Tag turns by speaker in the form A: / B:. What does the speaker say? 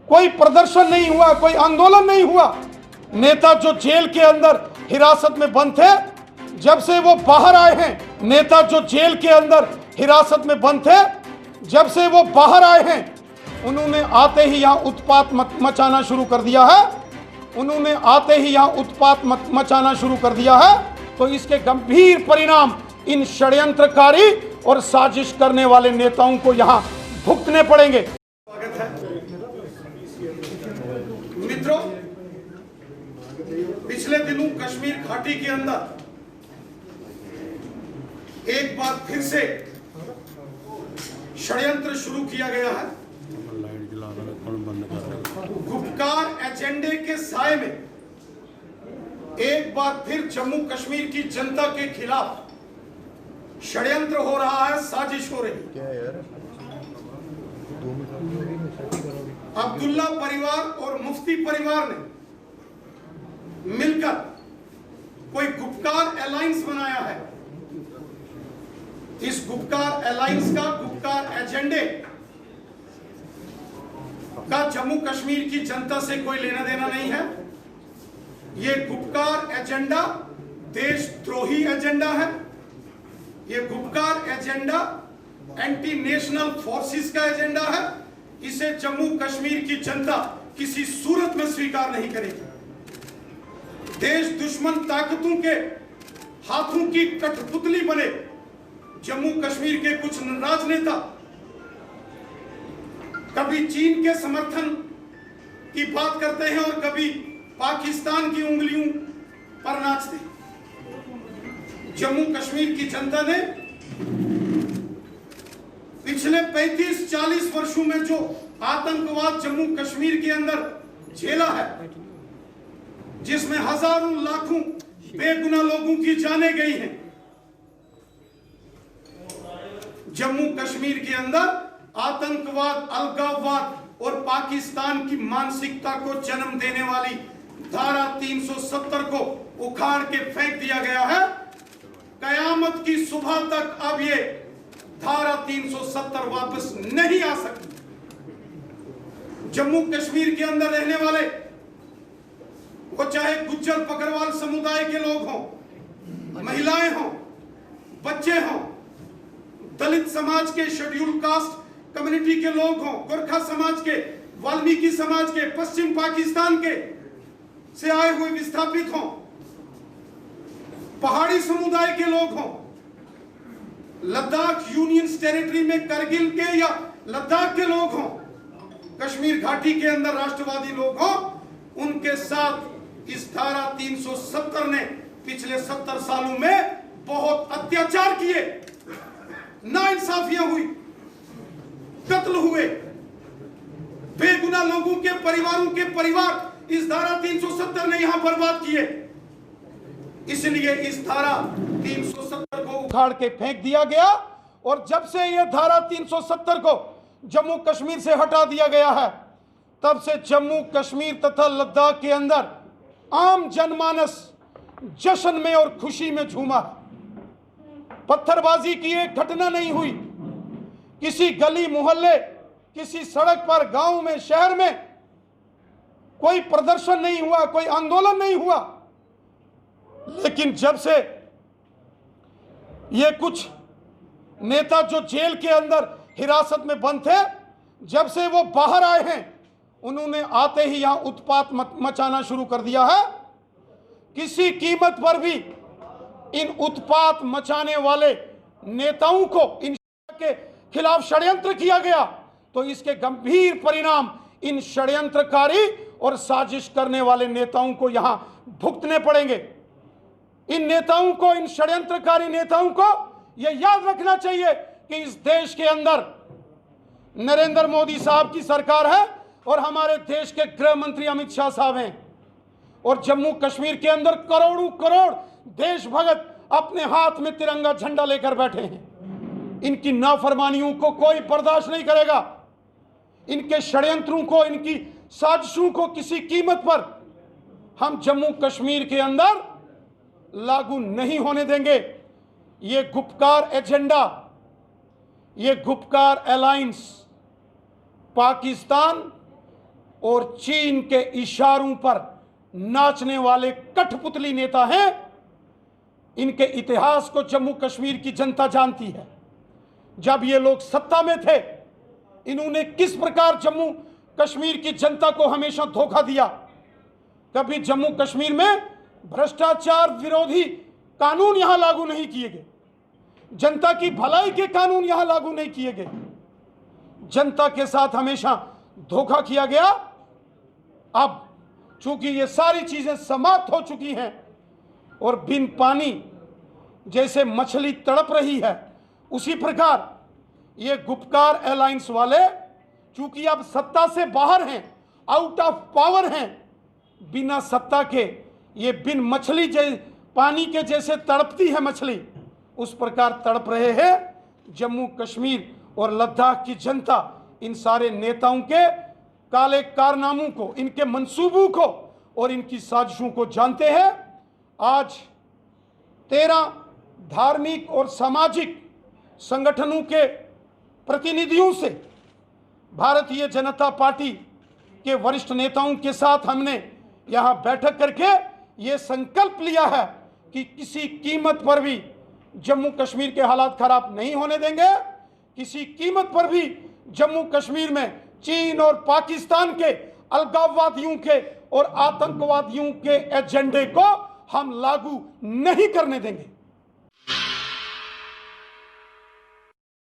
A: कोई प्रदर्शन नहीं हुआ, कोई आंदोलन नहीं हुआ। नेता जो जेल के अंदर हिरासत में बंद थे, जब से वो बाहर आए हैं, नेता जो जेल के अंदर हिरासत में बंद थे, जब से वो बाहर आए हैं, उन्होंने आते ही यहां उत्पात मचाना शुरू कर दिया है। उन्होंने आते ही यहां उत्पात मचाना शुरू कर दिया है। तो इसके गंभीर परिणाम इन षड्यंत्रकारी और साजिश करने वाले नेताओं को यहां भुगतने पड़ेंगे।
B: स्वागत है मित्रों। पिछले दिनों कश्मीर घाटी के अंदर एक बार फिर से षड्यंत्र शुरू किया गया है। गुपकार एजेंडे के साए में एक बार फिर जम्मू कश्मीर की जनता के खिलाफ षड्यंत्र हो रहा है, साजिश हो रही है। अब्दुल्ला परिवार और मुफ्ती परिवार ने मिलकर कोई गुपकार अलायंस बनाया है। इस गुपकार अलायंस का, गुपकार एजेंडे का जम्मू कश्मीर की जनता से कोई लेना देना नहीं है। यह गुपकार एजेंडा देशद्रोही एजेंडा है। यह Gupkar agenda anti national forces का एजेंडा है। इसे जम्मू कश्मीर की जनता किसी सूरत में स्वीकार नहीं करेगी। देश दुश्मन ताकतों के हाथों की कठपुतली बने जम्मू कश्मीर के कुछ राजनेता कभी चीन के समर्थन की बात करते हैं और कभी पाकिस्तान की उंगलियों पर नाचते हैं। जम्मू कश्मीर की जनता ने पिछले 35-40 वर्षों में जो आतंकवाद जम्मू कश्मीर के अंदर झेला है, जिसमें हजारों लाखों बेगुनाह लोगों की जानें गई हैं, जम्मू कश्मीर के अंदर आतंकवाद, अलगाववाद और पाकिस्तान की मानसिकता को जन्म देने वाली धारा 370 को उखाड़ के फेंक दिया गया है। कयामत की सुबह तक अब ये धारा 370 वापस नहीं आ सकती। जम्मू कश्मीर के अंदर रहने वाले, वो चाहे गुज्जर बकरवाल समुदाय के लोग हों, महिलाएं हों, बच्चे हों, दलित समाज के, शेड्यूल कास्ट कम्युनिटी के लोग हों, गोरखा समाज के, वाल्मीकि समाज के, पश्चिम पाकिस्तान के से आए हुए विस्थापित हों, पहाड़ी समुदाय के लोग हों, लद्दाख यूनियन टेरिटरी में करगिल के या लद्दाख के लोग हों, कश्मीर घाटी के अंदर राष्ट्रवादी लोग हों, उनके साथ इस धारा 370 ने पिछले 70 सालों में बहुत अत्याचार किए, नाइंसाफियां हुई, कत्ल हुए, बेगुनाह लोगों के परिवारों के परिवार इस धारा 370 ने यहां बर्बाद किए। इसलिए इस धारा 370 को
A: उखाड़ के फेंक दिया गया। और जब से यह धारा 370 को जम्मू कश्मीर से हटा दिया गया है, तब से जम्मू कश्मीर तथा लद्दाख के अंदर आम जनमानस जश्न में और खुशी में झूमा। पत्थरबाजी की एक घटना नहीं हुई। किसी गली मोहल्ले, किसी सड़क पर, गांव में, शहर में कोई प्रदर्शन नहीं हुआ, कोई आंदोलन नहीं हुआ। लेकिन जब से ये कुछ नेता जो जेल के अंदर हिरासत में बंद थे, जब से वो बाहर आए हैं, उन्होंने आते ही यहां उत्पात मचाना शुरू कर दिया है। किसी कीमत पर भी इन उत्पात मचाने वाले नेताओं को इन के खिलाफ षड्यंत्र किया गया, तो इसके गंभीर परिणाम इन षड्यंत्रकारी और साजिश करने वाले नेताओं को यहां भुगतने पड़ेंगे। इन नेताओं को, इन षड्यंत्रकारी नेताओं को यह याद रखना चाहिए कि इस देश के अंदर नरेंद्र मोदी साहब की सरकार है और हमारे देश के गृह मंत्री अमित शाह साहब हैं, और जम्मू कश्मीर के अंदर करोड़ों करोड़ देशभक्त अपने हाथ में तिरंगा झंडा लेकर बैठे हैं। इनकी नाफरमानियों को कोई बर्दाश्त नहीं करेगा। इनके षड्यंत्रों को, इनकी साजिशों को किसी कीमत पर हम जम्मू कश्मीर के अंदर लागू नहीं होने देंगे। ये गुपकार एजेंडा, ये गुपकार अलायंस पाकिस्तान और चीन के इशारों पर नाचने वाले कठपुतली नेता हैं। इनके इतिहास को जम्मू कश्मीर की जनता जानती है। जब ये लोग सत्ता में थे, इन्होंने किस प्रकार जम्मू कश्मीर की जनता को हमेशा धोखा दिया। कभी जम्मू कश्मीर में भ्रष्टाचार विरोधी कानून यहां लागू नहीं किए गए, जनता की भलाई के कानून यहां लागू नहीं किए गए, जनता के साथ हमेशा धोखा किया गया। अब चूंकि ये सारी चीजें समाप्त हो चुकी हैं और बिन पानी जैसे मछली तड़प रही है, उसी प्रकार ये गुपकार अलायंस वाले चूंकि अब सत्ता से बाहर हैं, आउट ऑफ पावर हैं, बिना सत्ता के ये बिन मछली पानी के जैसे तड़पती है मछली, उस प्रकार तड़प रहे हैं। जम्मू कश्मीर और लद्दाख की जनता इन सारे नेताओं के काले कारनामों को, इनके मंसूबों को और इनकी साजिशों को जानते हैं। आज 13 धार्मिक और सामाजिक संगठनों के प्रतिनिधियों से भारतीय जनता पार्टी के वरिष्ठ नेताओं के साथ हमने यहां बैठक करके ये संकल्प लिया है कि किसी कीमत पर भी जम्मू कश्मीर के हालात खराब नहीं होने देंगे। किसी कीमत पर भी जम्मू कश्मीर में चीन और पाकिस्तान के अलगाववादियों के और आतंकवादियों के एजेंडे को हम लागू नहीं करने देंगे।